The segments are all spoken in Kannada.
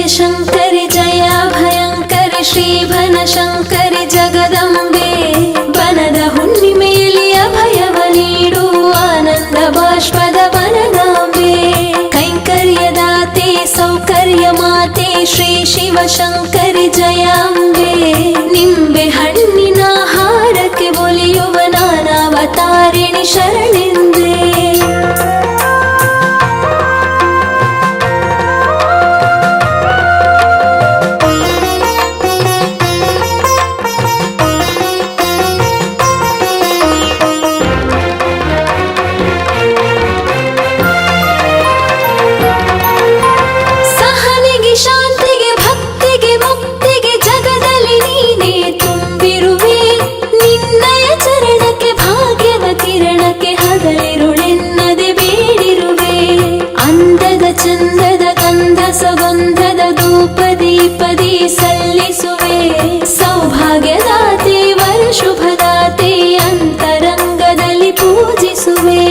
शङ्करि जय भयङ्करि श्रीभनशङ्करि जगदम्बे ಬನದ ಹುಣ್ಣಿಮೆಯಲ್ಲಿ ಅಭಯವ ನೀಡು ಆನಂದ ಬಾಷ್ಪದ ವನದಾಂಬೆ ಕೈಂಕರ್ಯದಾತೆ ಸೌಕರ್ಯ ಮಾತೆ ಶ್ರೀ ಶಿವಶಂಕರಿ ಜಯಾಂಬೆ ನಿಂಬೆ ಹಣ್ಣಿನ ಹಾರಕ್ಕೆ ಒಲಿಯುವ ನಾನಾವತಾರಿಣಿ ಶರಣೆಂದೇ ಚಂದದ ಗಂಧ ಸುಗಂಧದ ಧೂಪ ದೀಪದಿ ಸಲ್ಲಿಸುವೆ ಸೌಭಾಗ್ಯದಾತೆ ವರ ಶುಭದಾತೆ ಅಂತರಂಗದಲ್ಲಿ ಪೂಜಿಸುವೆ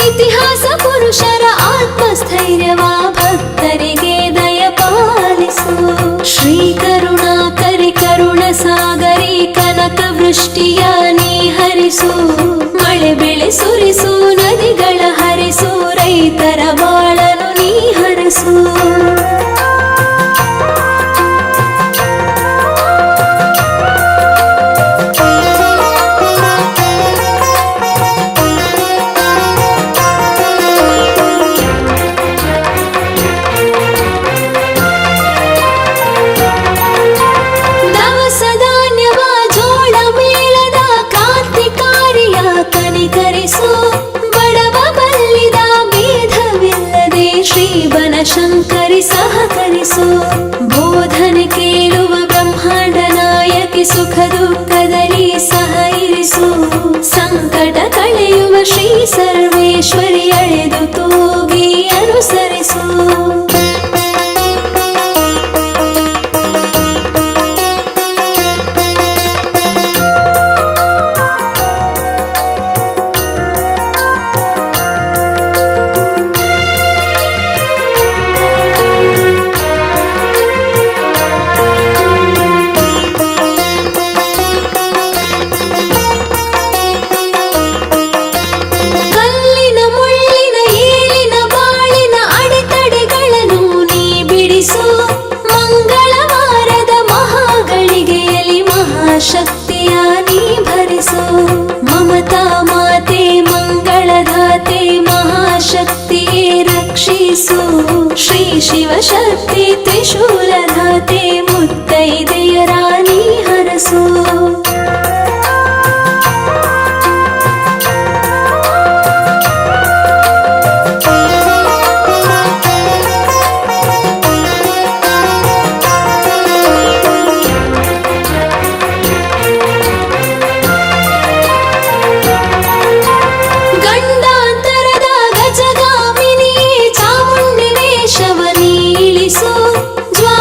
ಇತಿಹಾಸ ಪುರುಷರ ಆತ್ಮಸ್ಥೈರ್ಯವ ಭಕ್ತರಿಗೆ ದಯ ಪಾಲಿಸು ಶ್ರೀ ಕರುಣಾಕರಿ ಕರುಣ ಸಾಗರಿ ಕನಕ ವೃಷ್ಟಿಯ ನೀ ಹರಿಸು ಮಳೆ ಬೆಳೆ ಸುರಿಸು ನದಿಗಳ ಹರಿಸು ರೈತರ ಬಾಳನು ನೀ ಹರಸು ಶಂಕರಿ ಸಹಕರಿಸು ಬೋಧನೆ ಕೇಳುವ ಬ್ರಹ್ಮಾಂಡ ನಾಯಕಿ ಸುಖ ದುಃಖದಲ್ಲಿ ಸಹ ಇರಿಸು ಸಂಕಟ ಕಳೆಯುವ ಶ್ರೀ ಸರ್ವೇಶ್ವರಿ ಅಳೆದು ತೂಗಿ ಅನುಸರಿಸು ಶಕ್ತಿಯ ನೀ ಭರಿಸು ಮಮತಾ ಮಾತೆ ಮಂಗಳಧಾತೆ ಮಹಾಶಕ್ತಿಯೇ ರಕ್ಷಿಸು ಶ್ರೀ ಶಿವಶಕ್ತಿ ತ್ರಿಶೂಲಧಾತೆ ಮುತ್ತೈದೆಯರ ನೀ ಹರಸು ಜ್ವಾಲ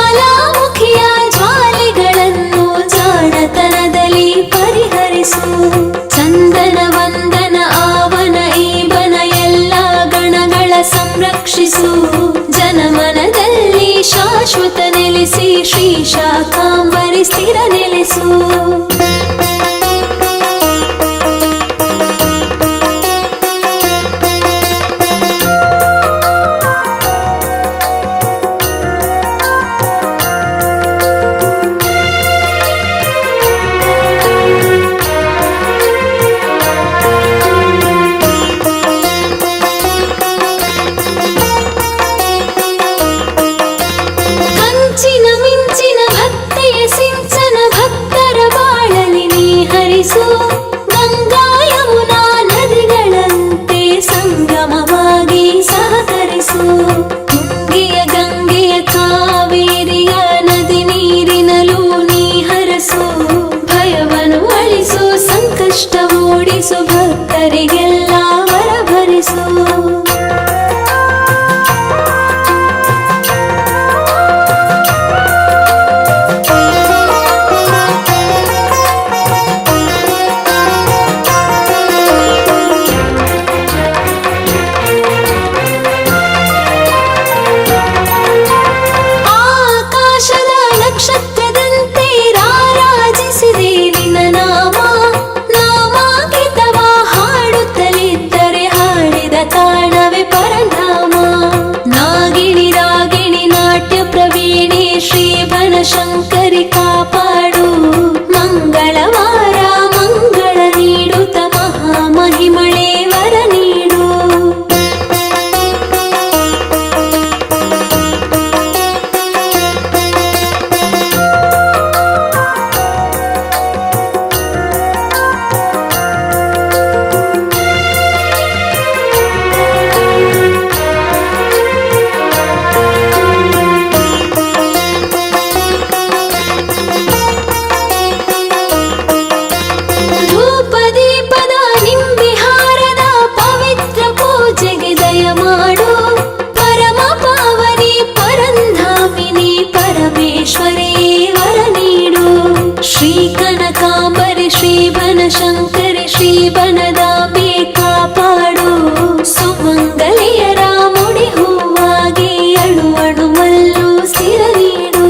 ಭಕ್ತರಿಗೆಲ್ಲ ವರ ಭರಿಸು. ಆಕಾಶದ ನಕ್ಷತ್ರದಂತೆ ರಾರಾಜಿಸಿದೆ ನಿನ್ನ ನಾಮ. ನಾಮಾಂಕಿತವ ಹಾಡುತ್ತಲಿದ್ದರೆ ಹಾಡಿದ ತಾಣವೇ ಪರಧಾಮ. ನಾಗಿಣಿ ರಾಗಿಣಿ ನಾಟ್ಯ ಪ್ರವೀಣೆ ಶ್ರೀ ಬನಶಂಕರಿ ಕಾಪಾಡು. ಮಂಗಳವಾರ ಮಂಗಳ ನೀಡುತ್ತ ಮಹಾಮಹಿಮಳೆ ವರ ನೀಡು. ಧೂಪ ದೀಪದ ನಿಂಬಿಹಾರದ ಪವಿತ್ರ ಪೂಜೆಗೆ ದಯ ಮಾಡು. ಪರಮ ಪಾವನಿ ಪರಂಧಾಮಿನಿ ಪರಮೇಶ್ವರಿ ವರ ನೀಡು. ಶ್ರೀ ಕನಕಾಂಬರಿ ಶ್ರೀ ಬನಶಂಕರಿ ಶ್ರೀ ಬನದಾಂಬೆ ಕಾಪಾಡು. ಸುಮಂಗಲಿಯರ ಮುಡಿ ಹೂವಾಗಿ ಅಣು ಅಣುವಲ್ಲೂ ಸ್ಥಿರ ನೀಡು.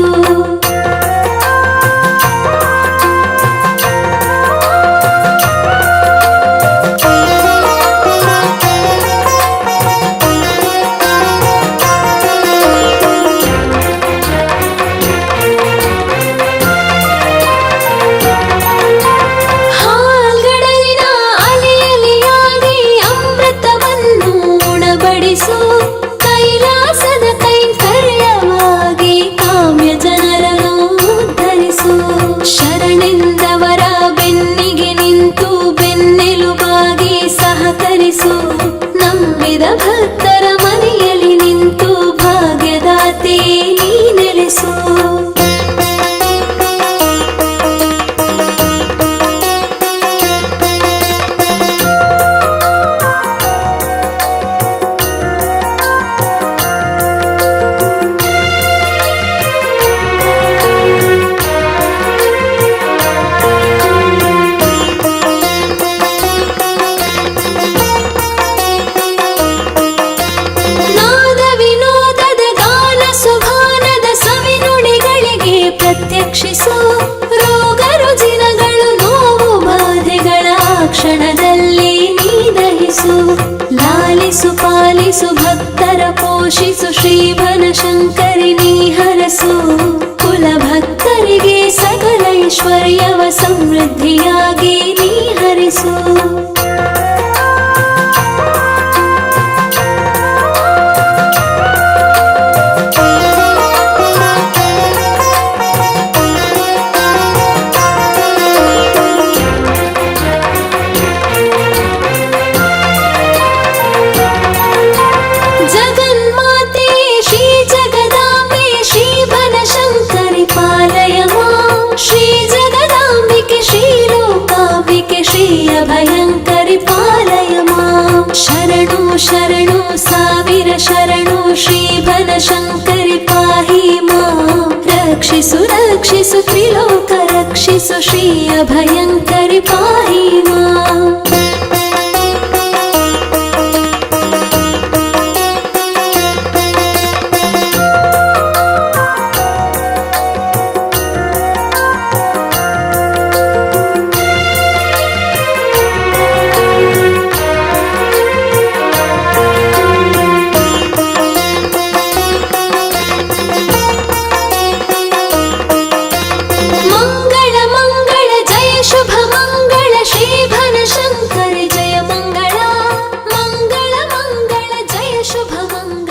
ಹಾಲ್ಗಡಲಿನ ಅಲೆಯಲೆಯಾಗಿ ಅಮೃತವನ್ನು ಉಣಬಡಿಸು. ಕೈಲಾಸದ ಕೈಂಕರ್ಯವಾಗಿ ಕಾಮ್ಯ ಜನರನ್ನು ಉದ್ಧರಿಸು. ಶರಣೆಂದವರ ಬೆನ್ನಿಗೆ ನಿಂತು ಬೆನ್ನೆಲುಬಾಗಿ ಸಹಕರಿಸು. ನಂಬಿದ ಭಕ್ತರ ಮನೆಯಲ್ಲಿ ನಿಂತು ಭಾಗ್ಯದಾತೆ ನೀ ನೆಲೆಸು. ನಾದ ವಿನೋದದ ಗಾನ ಸುಭಾನದ ಸವಿನುಡಿಗಳಿಗೆ ಪ್ರತ್ಯಕ್ಷಿಸು. ರೋಗ ರುಜಿನಗಳು ನೋವು ಬಾಧೆಗಳ ಕ್ಷಣದಲ್ಲಿ ನೀ ದಹಿಸು. ಲಾಲಿಸು ಪಾಲಿಸು ಭಕ್ತರ ಪೋಷಿಸು. ಶ್ರೀ ಬನಶಂಕರಿ ನೀ ಹರಸು. ಕುಲ ಭಕ್ತರಿಗೆ ಸಕಲ ಐಶ್ವರ್ಯವ ಸಮೃದ್ಧಿಯಾಗಿ ನೀ ಹರಿಸು. ಜಗನ್ಮಾತೆ ಶ್ರೀ ಜಗದಾಂಬೆ ಶ್ರೀ ಬನಶಂಕರಿ ಪಾಲಯ ಮಾಂ. ಶ್ರೀ ಜಗದಾಂಬಿಕೆ ಶ್ರೀ ಲೋಕಾಂಬಿಕೆ ಶ್ರೀ ಅಭಯಂಕರಿ ಪಾಲಯ ಮಾಂ. ಶರಣು ಶರಣು ಸಾವಿರ ಶರಣು ಶ್ರೀ ಬನಶಂಕರಿ ಪಾಹಿ ಮಾಂ. ರಕ್ಷಿಸು ರಕ್ಷಿಸು ತ್ರಿಲೋಕ ರಕ್ಷಿಸು ಶ್ರೀ ಅಭಯಂಕರಿ ಪಾಹಿ ಮಾಂ. ಮಂಗಳ ಮಂಗಳ ಜಯ ಶುಭ ಮಂಗಳ ಶ್ರೀ ಬನಶಂಕರಿ ಜಯ ಮಂಗಳ. ಮಂಗಳ ಮಂಗಳ ಜಯ ಶುಭ ಮಂಗಳ.